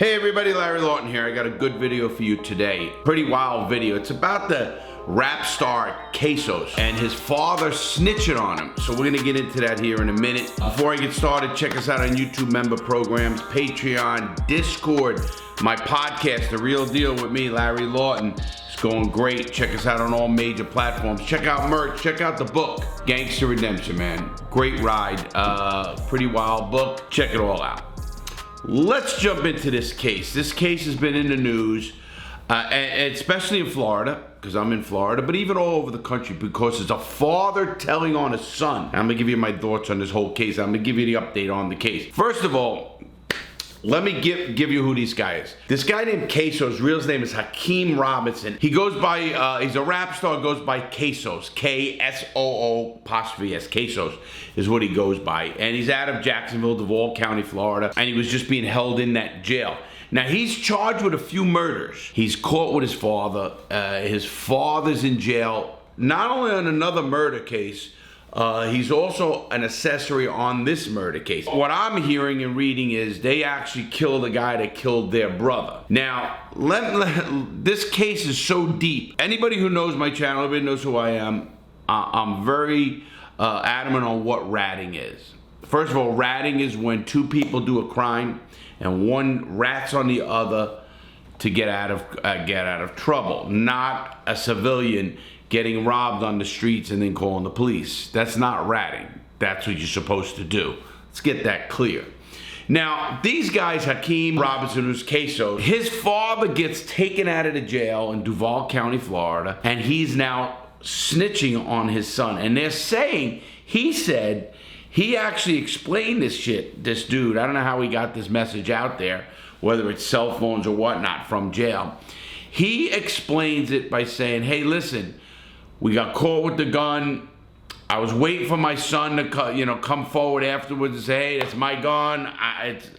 Hey everybody, Larry Lawton here. I got a good video for you today. Pretty wild video. It's about the rap star Quesos and his father snitching on him. So we're gonna get into that here in a minute. Before I get started, check us out on YouTube member programs, Patreon, Discord, my podcast, The Real Deal with me, Larry Lawton. It's going great. Check us out on all major platforms. Check out merch, check out the book, Gangster Redemption, man. Great ride, pretty wild book. Check it all out. Let's jump into this case. This case has been in the news, and especially in Florida, because I'm in Florida, but even all over the country, because it's a father telling on his son. I'm gonna give you my thoughts on this whole case. I'm gonna give you the update on the case. First of all, let me give you who this guy is. This guy named Quesos, real name is Hakeem Robinson. He goes by, he's a rap star, goes by Quesos, K-S-O-O''S, Quesos is what he goes by. And he's out of Jacksonville, Duval County, Florida, and he was just being held in that jail. Now, he's charged with a few murders. He's caught with his father. His father's in jail, not only on another murder case, he's also an accessory on this murder case. What I'm hearing and reading is they actually killed the guy that killed their brother. Now, this case is so deep. Anybody who knows my channel, everybody knows who I am. I'm very adamant on what ratting is. First of all, ratting is when two people do a crime and one rats on the other to get out of trouble, not a civilian getting robbed on the streets and then calling the police. That's not ratting. That's what you're supposed to do. Let's get that clear. Now, these guys, Hakeem Robinson, who's Quesos, his father gets taken out of the jail in Duval County, Florida, and he's now snitching on his son. And they're saying, he said, he actually explained this shit, this dude. I don't know how he got this message out there, whether it's cell phones or whatnot from jail. He explains it by saying, hey, listen, we got caught with the gun. I was waiting for my son to come forward afterwards and say, hey, that's my gun.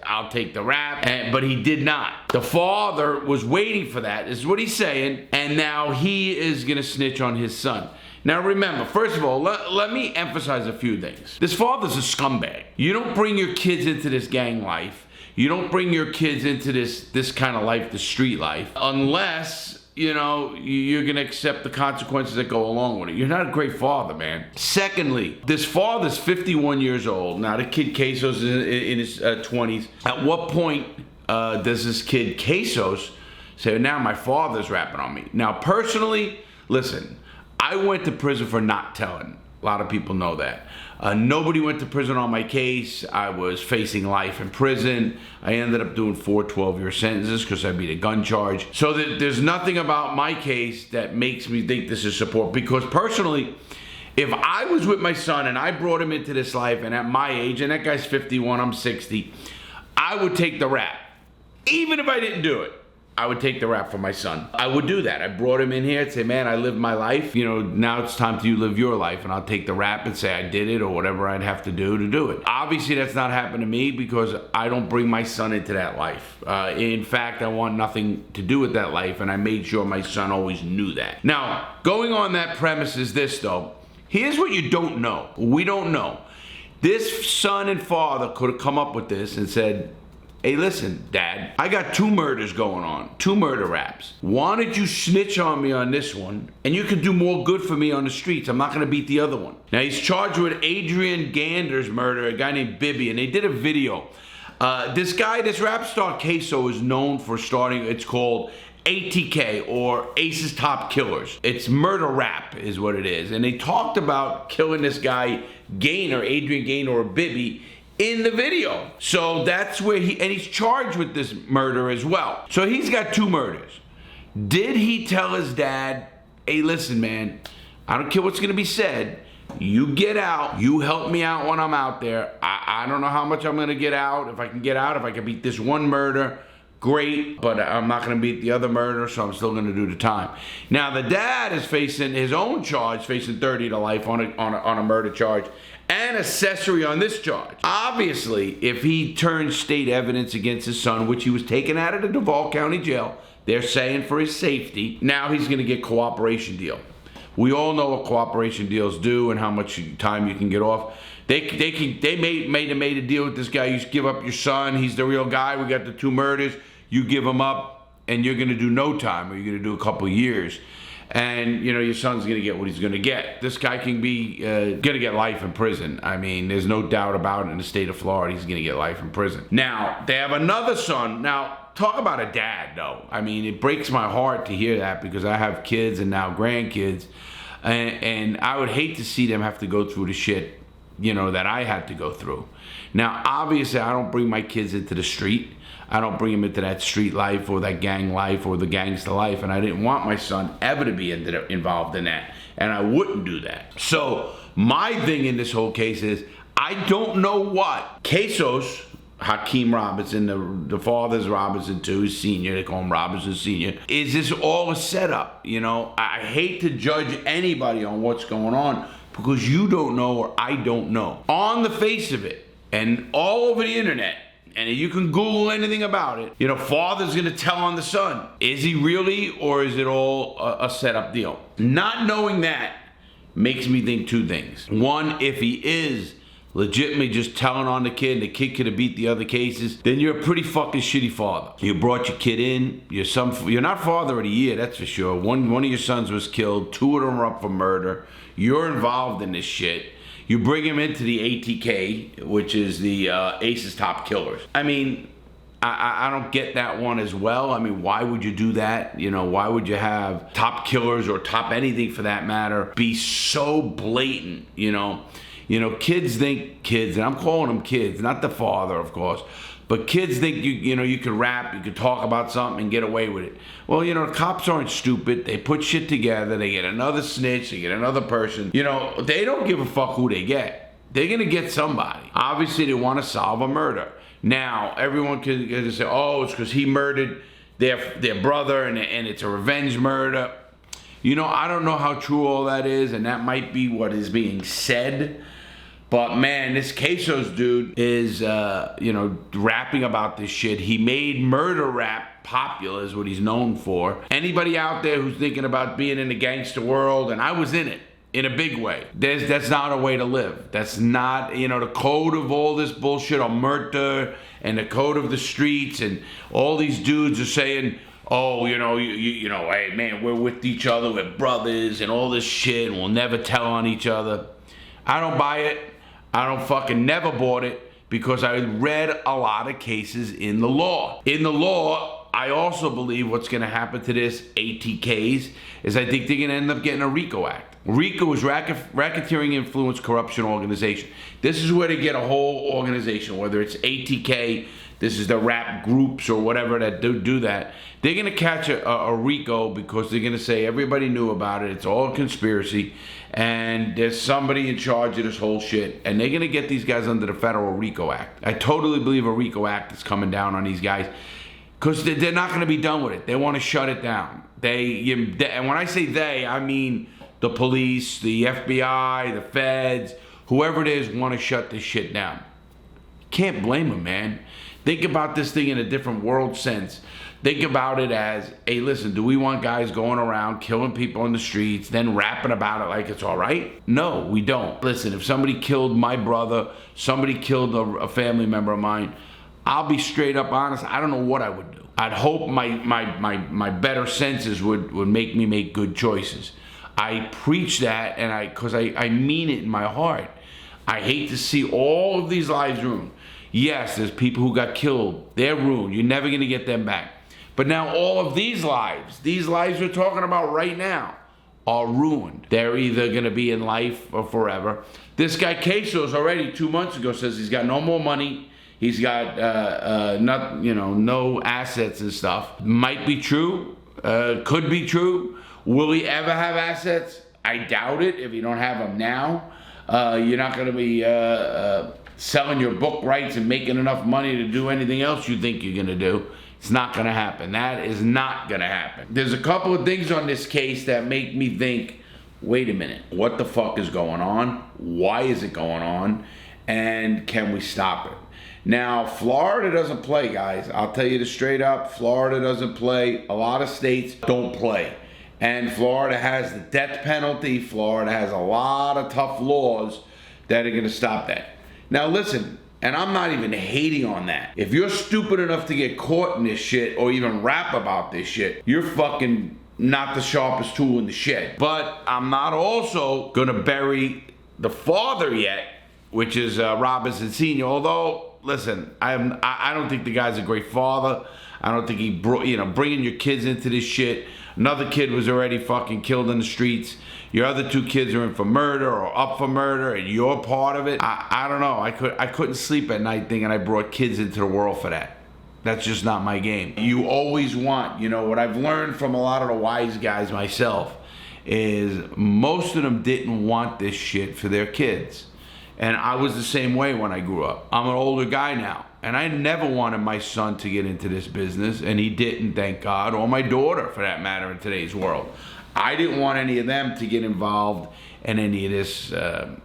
I'll take the rap. But he did not. The father was waiting for that, is what he's saying. And now he is going to snitch on his son. Now remember, first of all, let me emphasize a few things. This father's a scumbag. You don't bring your kids into this gang life. You don't bring your kids into this kind of life, the street life, unless you're gonna accept the consequences that go along with it. You're not a great father, man. Secondly, this father's 51 years old. Now, the kid Quesos is in his 20s. At what point does this kid Quesos say, now my father's rapping on me? Now, personally, listen, I went to prison for not telling. A lot of people know that. Nobody went to prison on my case. I was facing life in prison. I ended up doing 4 12-year sentences because I beat a gun charge. So there's nothing about my case that makes me think this is support. Because personally, if I was with my son and I brought him into this life, and at my age, and that guy's 51, I'm 60, I would take the rap. Even if I didn't do it, I would take the rap for my son. I would do that. I brought him in here and say, man, I lived my life. Now it's time for you to live your life. And I'll take the rap and say I did it or whatever I'd have to do it. Obviously, that's not happened to me because I don't bring my son into that life. In fact, I want nothing to do with that life. And I made sure my son always knew that. Now, going on that premise is this, though. Here's what you don't know. We don't know. This son and father could have come up with this and said, hey, listen, Dad, I got 2 murders going on, 2 murder raps. Why don't you snitch on me on this one, and you can do more good for me on the streets. I'm not gonna beat the other one. Now, he's charged with Adrian Gander's murder, a guy named Bibby, and they did a video. This rap star Queso is known for starting, it's called ATK, or Ace's Top Killers. It's murder rap is what it is. And they talked about killing this guy, Adrian Gaynor, or Bibby, in the video. So that's where he's charged with this murder as well. So he's got 2 murders. Did he tell his dad, hey, listen, man, I don't care what's gonna be said. You get out, you help me out when I'm out there. I don't know how much I'm gonna get out. If I can get out, if I can beat this one murder, great, but I'm not gonna beat the other murder, so I'm still gonna do the time. Now, the dad is facing his own charge, facing 30 to life on a murder charge, and accessory on this charge. Obviously, if he turns state evidence against his son, which he was taken out of the Duval County Jail, they're saying for his safety, now he's gonna get cooperation deal. We all know what cooperation deals do and how much time you can get off. They made a deal with this guy. You give up your son, he's the real guy, we got the 2 murders. you give them up and you're gonna do no time, or you're gonna do a couple of years. And, you know, your son's gonna get what he's gonna get. This guy can be, gonna get life in prison. I mean, there's no doubt about it. In the state of Florida, he's gonna get life in prison. Now, they have another son. Now, talk about a dad, though. I mean, it breaks my heart to hear that, because I have kids and now grandkids. And I would hate to see them have to go through the shit, you know, that I had to go through. Now, obviously, I don't bring my kids into the street. I don't bring them into that street life or that gang life or the gangster life, and I didn't want my son ever to be involved in that, and I wouldn't do that. So my thing in this whole case is, I don't know what Quesos, Hakeem Robinson, the father's Robinson too, he's senior, they call him Robinson Senior. Is this all a setup? You know, I hate to judge anybody on what's going on, because you don't know or I don't know. On the face of it, and all over the internet, and you can Google anything about it, you know, father's gonna tell on the son. Is he really, or is it all a setup deal? Not knowing that makes me think two things. One, if he is legitimately just telling on the kid, and the kid could have beat the other cases, then you're a pretty fucking shitty father. You brought your kid in, you're not father of the year, that's for sure. One of your sons was killed, two of them are up for murder. You're involved in this shit. You bring him into the ATK, which is the Ace's Top Killers. I mean, I don't get that one as well. I mean, why would you do that? You know, why would you have top killers, or top anything for that matter, be so blatant, you know? You know, kids think, and I'm calling them kids, not the father, of course, but kids think you know, you could rap, you could talk about something and get away with it. Well, you know, the cops aren't stupid. They put shit together. They get another snitch. They get another person. You know, they don't give a fuck who they get. They're going to get somebody. Obviously, they want to solve a murder. Now, everyone can say, oh, it's because he murdered their brother and it's a revenge murder. You know, I don't know how true all that is, and that might be what is being said. But man, this Quesos dude is, you know, rapping about this shit. He made murder rap popular, is what he's known for. Anybody out there who's thinking about being in the gangster world, and I was in it, in a big way. That's not a way to live. That's not, you know, the code of all this bullshit on murder and the code of the streets, and all these dudes are saying, oh, you know, you know, hey man, we're with each other, we're brothers, and all this shit, and we'll never tell on each other. I don't buy it. I don't fucking never bought it, because I read a lot of cases in the law. In the law, I also believe what's gonna happen to this ATKs is I think they're gonna end up getting a RICO Act. RICO is Racketeering Influence Corruption Organization. This is where they get a whole organization, whether it's ATK, this is the rap groups or whatever that do that. They're gonna catch a RICO, because they're gonna say everybody knew about it, it's all a conspiracy, and there's somebody in charge of this whole shit, and they're gonna get these guys under the Federal RICO Act. I totally believe a RICO Act is coming down on these guys, because they're not gonna be done with it. They wanna shut it down. And when I say they, I mean the police, the FBI, the feds, whoever it is, wanna shut this shit down. Can't blame them, man. Think about this thing in a different world sense. Think about it as, hey, listen, do we want guys going around killing people in the streets, then rapping about it like it's all right? No, we don't. Listen, if somebody killed my brother, somebody killed a family member of mine, I'll be straight up honest, I don't know what I would do. I'd hope my better senses would make me make good choices. I preach that, and because I mean it in my heart. I hate to see all of these lives ruined. Yes, there's people who got killed. They're ruined. You're never going to get them back. But now all of these lives we're talking about right now, are ruined. They're either going to be in life or forever. This guy Quesos already 2 months ago says he's got no more money. He's got no assets and stuff. Might be true. Could be true. Will he ever have assets? I doubt it. If you don't have them now, you're not going to be selling your book rights and making enough money to do anything else you think you're going to do. It's not going to happen. That is not going to happen. There's a couple of things on this case that make me think, wait a minute, what the fuck is going on? Why is it going on? And can we stop it? Now, Florida doesn't play, guys. I'll tell you this straight up. Florida doesn't play. A lot of states don't play. And Florida has the death penalty. Florida has a lot of tough laws that are going to stop that. Now, listen, And I'm not even hating on that. If you're stupid enough to get caught in this shit or even rap about this shit, you're fucking not the sharpest tool in the shed. But I'm not also gonna bury the father yet, which is Robinson Sr. Although, listen, I don't think the guy's a great father. I don't think he bringing your kids into this shit. Another kid was already fucking killed in the streets. Your other two kids are in for murder or up for murder, and you're part of it. I don't know. I couldn't sleep at night thinking I brought kids into the world for that. That's just not my game. You always want, what I've learned from a lot of the wise guys myself is most of them didn't want this shit for their kids. And I was the same way when I grew up. I'm an older guy now, and I never wanted my son to get into this business, and he didn't, thank God, or my daughter for that matter in today's world. I didn't want any of them to get involved in any of this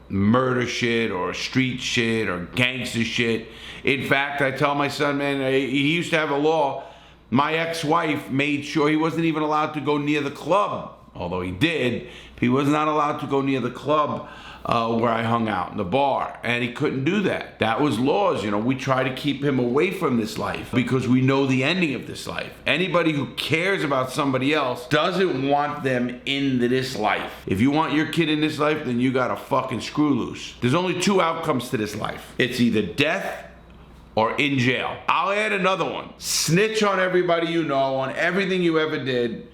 murder shit or street shit or gangster shit. In fact, I tell my son, man, he used to have a law. My ex-wife made sure he wasn't even allowed to go near the club, although he did. He was not allowed to go near the club where I hung out in the bar, and he couldn't do that. That was laws. We try to keep him away from this life because we know the ending of this life. Anybody who cares about somebody else doesn't want them into this life. If you want your kid in this life, then you got to fucking screw loose. There's only two outcomes to this life. It's either death or in jail. I'll add another one. Snitch on everybody you know, on everything you ever did.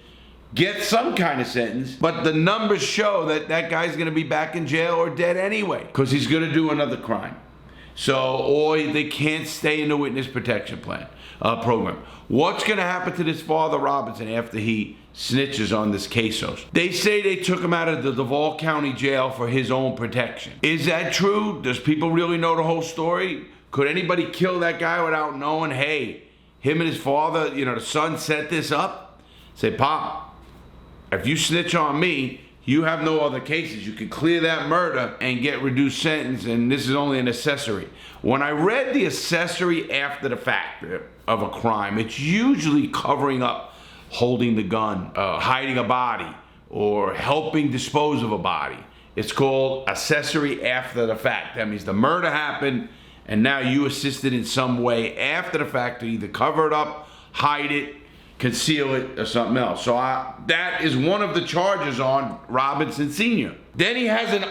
Get some kind of sentence, but the numbers show that that guy's gonna be back in jail or dead anyway, because he's gonna do another crime. So, or they can't stay in the witness protection program. What's gonna happen to this Father Robinson after he snitches on this quesos? They say they took him out of the Duval County Jail for his own protection. Is that true? Does people really know the whole story? Could anybody kill that guy without knowing, hey, him and his father, the son set this up? Say, Pop, if you snitch on me, you have no other cases. You can clear that murder and get reduced sentence, and this is only an accessory. When I read the accessory after the fact of a crime, it's usually covering up holding the gun, hiding a body, or helping dispose of a body. It's called accessory after the fact. That means the murder happened, and now you assisted in some way after the fact to either cover it up, hide it, conceal it, or something else. So that is one of the charges on Robinson Sr. Then he has an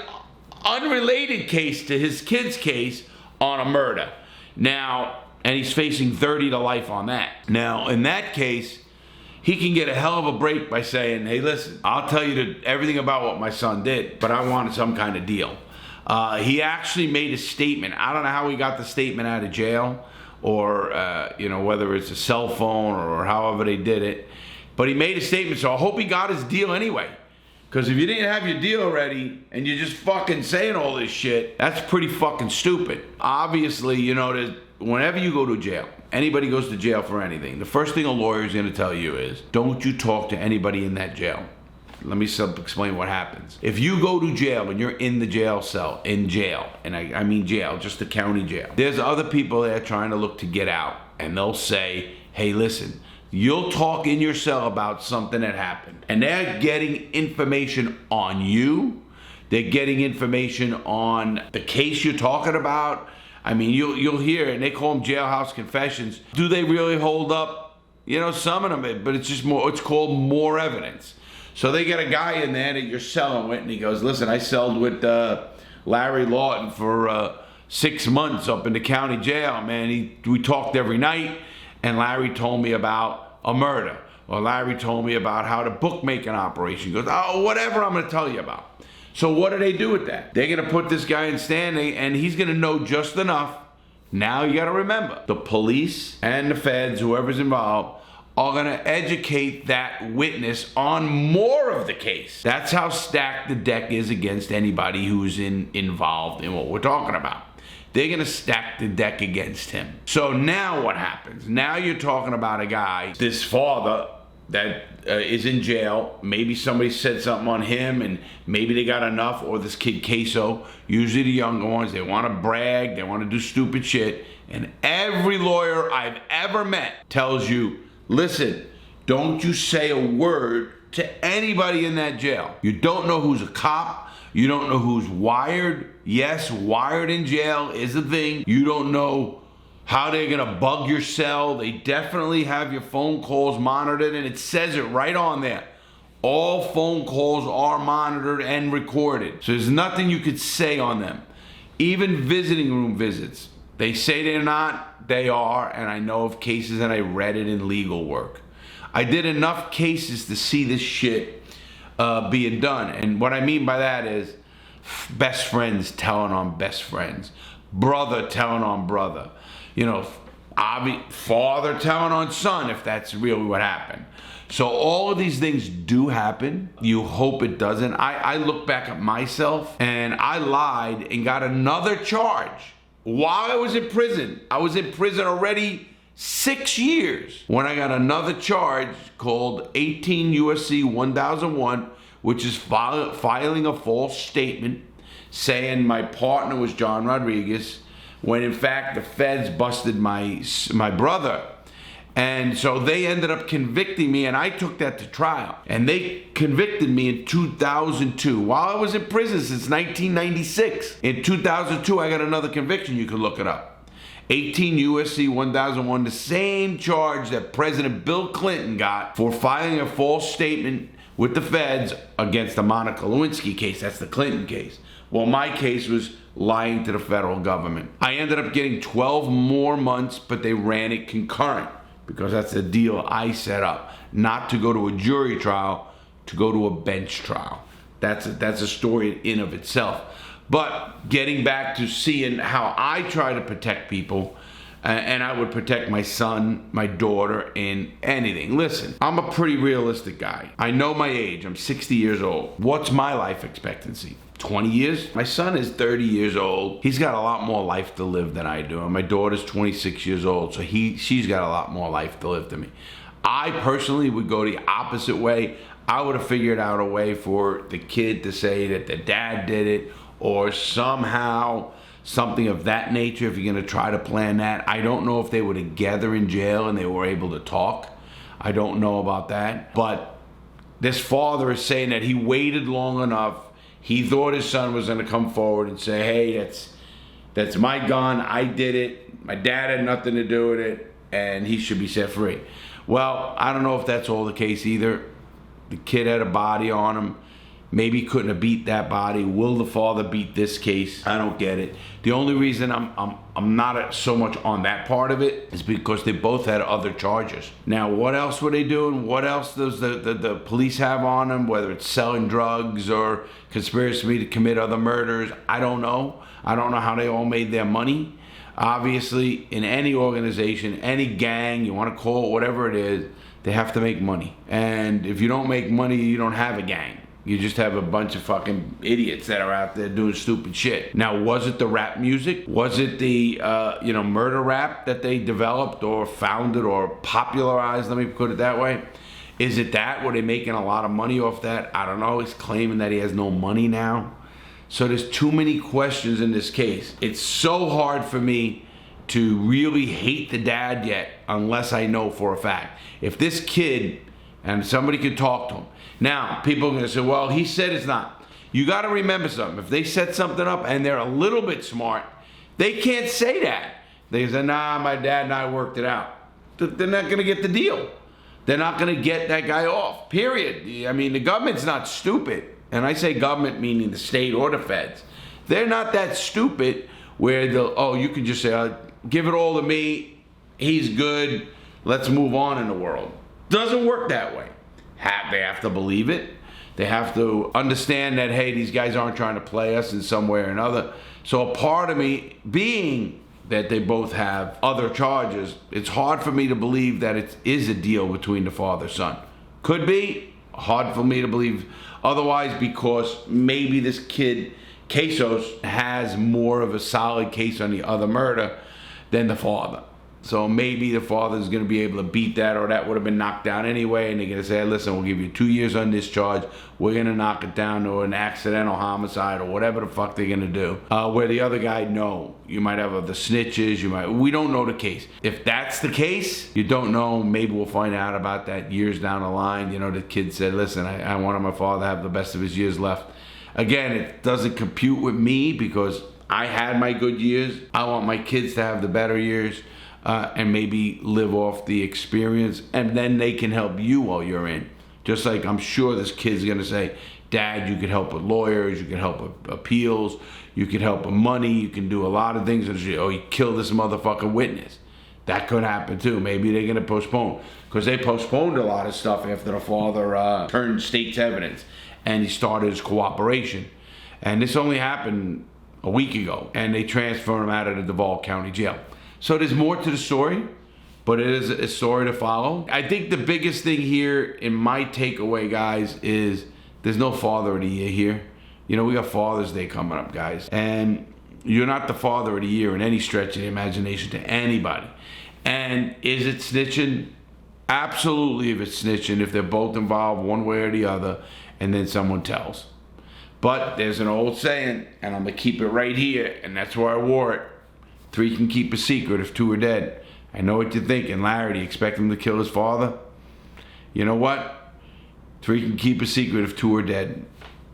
unrelated case to his kid's case on a murder. Now, and he's facing 30 to life on that. Now, in that case, he can get a hell of a break by saying, hey, listen, I'll tell you everything about what my son did, but I wanted some kind of deal. He actually made a statement. I don't know how he got the statement out of jail, or whether it's a cell phone or however they did it. But he made a statement, so I hope he got his deal anyway. Because if you didn't have your deal ready and you're just fucking saying all this shit, that's pretty fucking stupid. Obviously, whenever you go to jail, anybody goes to jail for anything, the first thing a lawyer is going to tell you is, don't you talk to anybody in that jail. Let me explain what happens. If you go to jail and you're in the jail cell, and I mean jail, just the county jail, there's other people there trying to look to get out, and they'll say, hey, listen, you'll talk in your cell about something that happened, and they're getting information on you, they're getting information on the case you're talking about. I mean, you'll hear, and they call them jailhouse confessions. Do they really hold up? Some of them, but it's called more evidence. So they get a guy in there that you're selling with, and he goes, listen, I sold with Larry Lawton for 6 months up in the county jail, man. We talked every night, and Larry told me about a murder. Or Larry told me about how to bookmaking operation. He goes, oh, whatever I'm going to tell you about. So what do they do with that? They're going to put this guy in standing, and he's going to know just enough. Now you got to remember, the police and the feds, whoever's involved, are going to educate that witness on more of the case. That's how stacked the deck is against anybody who's involved in what we're talking about. They're going to stack the deck against him. So now what happens? Now you're talking about a guy, this father, that is in jail. Maybe somebody said something on him, and maybe they got enough, or this kid Queso, usually the younger ones, they want to brag, they want to do stupid shit. And every lawyer I've ever met tells you, listen, don't you say a word to anybody in that jail. You don't know who's a cop. You don't know who's wired. Yes, wired in jail is a thing. You don't know how they're gonna bug your cell. They definitely have your phone calls monitored, and it says it right on there. All phone calls are monitored and recorded. So there's nothing you could say on them. Even visiting room visits. They say they're not, they are, and I know of cases and I read it in legal work. I did enough cases to see this shit being done. And what I mean by that is best friends telling on best friends. Brother telling on brother. You know, father telling on son, if that's really what happened. So all of these things do happen. You hope it doesn't. I look back at myself and I lied and got another charge while I was in prison. I was in prison already 6 years when I got another charge called 18 U.S.C. 1001, which is filing a false statement saying my partner was John Rodriguez, when in fact the feds busted my brother. And so they ended up convicting me, and I took that to trial. And they convicted me in 2002, while I was in prison since 1996. In 2002, I got another conviction. You can look it up. 18 U.S.C. 1001, the same charge that President Bill Clinton got for filing a false statement with the feds against the Monica Lewinsky case. That's the Clinton case. Well, my case was lying to the federal government. I ended up getting 12 more months, but they ran it concurrent, because that's the deal I set up, not to go to a jury trial, to go to a bench trial. That's a story in of itself. But getting back to seeing how I try to protect people, and I would protect my son, my daughter, in anything. Listen, I'm a pretty realistic guy. I know my age. I'm 60 years old. What's my life expectancy? 20 years? My son is 30 years old. He's got a lot more life to live than I do. And my daughter's 26 years old, so she's got a lot more life to live than me. I personally would go the opposite way. I would have figured out a way for the kid to say that the dad did it, or somehow something of that nature, if you're gonna try to plan that. I don't know if they were together in jail and they were able to talk. I don't know about that. But this father is saying that he waited long enough. He thought his son was gonna come forward and say, hey, that's my gun, I did it, my dad had nothing to do with it, and he should be set free. Well, I don't know if that's all the case either. The kid had a body on him. Maybe he couldn't have beat that body. Will the father beat this case? I don't get it. The only reason I'm not so much on that part of it is because they both had other charges. Now, what else were they doing? What else does the police have on them? Whether it's selling drugs or conspiracy to commit other murders, I don't know. I don't know how they all made their money. Obviously, in any organization, any gang, you want to call it whatever it is, they have to make money. And if you don't make money, you don't have a gang. You just have a bunch of fucking idiots that are out there doing stupid shit. Now, was it the rap music? Was it the murder rap that they developed or founded or popularized? Let me put it that way. Is it that? Were they making a lot of money off that? I don't know. He's claiming that he has no money now. So there's too many questions in this case. It's so hard for me to really hate the dad yet unless I know for a fact. If this kid, and somebody could talk to him. Now, people are going to say, well, he said it's not. You got to remember something. If they set something up and they're a little bit smart, they can't say that. They say, nah, my dad and I worked it out. They're not going to get the deal. They're not going to get that guy off, period. I mean, the government's not stupid. And I say government meaning the state or the feds. They're not that stupid where you can just say, give it all to me, he's good, let's move on in the world. Doesn't work that way. They have to believe it. They have to understand that, hey, these guys aren't trying to play us in some way or another. So a part of me, being that they both have other charges, it's hard for me to believe that it is a deal between the father-son. Could be. Hard for me to believe otherwise, because maybe this kid, Quesos, has more of a solid case on the other murder than the father. So maybe the father's going to be able to beat that, or that would have been knocked down anyway, and they're going to say, listen, we'll give you 2 years on this charge. We're going to knock it down to an accidental homicide or whatever the fuck they're going to do. Where the other guy, no. You might have the snitches. We don't know the case. If that's the case, you don't know. Maybe we'll find out about that years down the line. You know, the kid said, listen, I wanted my father to have the best of his years left. Again, it doesn't compute with me because I had my good years. I want my kids to have the better years. And maybe live off the experience, and then they can help you while you're in. Just like I'm sure this kid's gonna say, Dad, you could help with lawyers, you could help with appeals, you could help with money, you can do a lot of things. Oh, you kill this motherfucking witness. That could happen too. Maybe they're gonna postpone, because they postponed a lot of stuff after the father turned state's evidence and he started his cooperation. And this only happened a week ago, and they transferred him out of the Duval County Jail. So there's more to the story, but it is a story to follow. I think the biggest thing here in my takeaway, guys, is there's no Father of the Year here. You know, we got Father's Day coming up, guys. And you're not the Father of the Year in any stretch of the imagination to anybody. And is it snitching? Absolutely, if it's snitching, if they're both involved one way or the other, and then someone tells. But there's an old saying, and I'm gonna keep it right here, and that's why I wore it. 3 can keep a secret if 2 are dead. I know what you're thinking. Larry, do you expect him to kill his father? You know what? 3 can keep a secret if 2 are dead.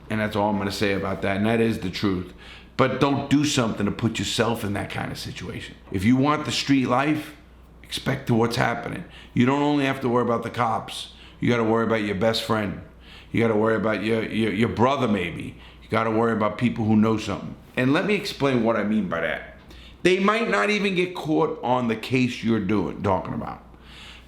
And that's all I'm going to say about that. And that is the truth. But don't do something to put yourself in that kind of situation. If you want the street life, expect to what's happening. You don't only have to worry about the cops. You got to worry about your best friend. You got to worry about your brother maybe. You got to worry about people who know something. And let me explain what I mean by that. They might not even get caught on the case you're talking about.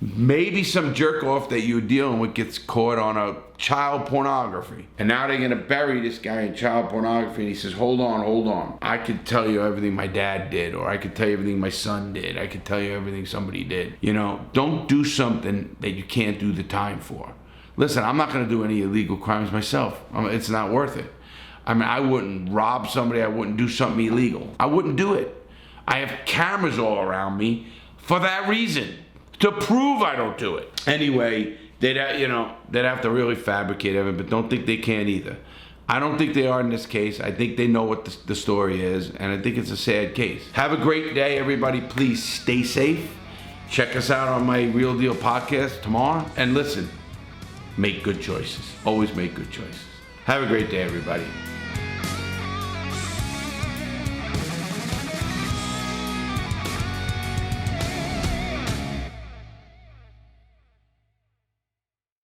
Maybe some jerk off that you're dealing with gets caught on a child pornography. And now they're gonna bury this guy in child pornography, and he says, hold on. I could tell you everything my dad did, or I could tell you everything my son did. I could tell you everything somebody did. You know, don't do something that you can't do the time for. Listen, I'm not gonna do any illegal crimes myself. It's not worth it. I mean, I wouldn't rob somebody, I wouldn't do something illegal. I wouldn't do it. I have cameras all around me for that reason, to prove I don't do it. Anyway, they'd have to really fabricate everything, but don't think they can either. I don't think they are in this case. I think they know what the story is, and I think it's a sad case. Have a great day, everybody. Please stay safe. Check us out on my Real Deal podcast tomorrow. And listen, make good choices. Always make good choices. Have a great day, everybody.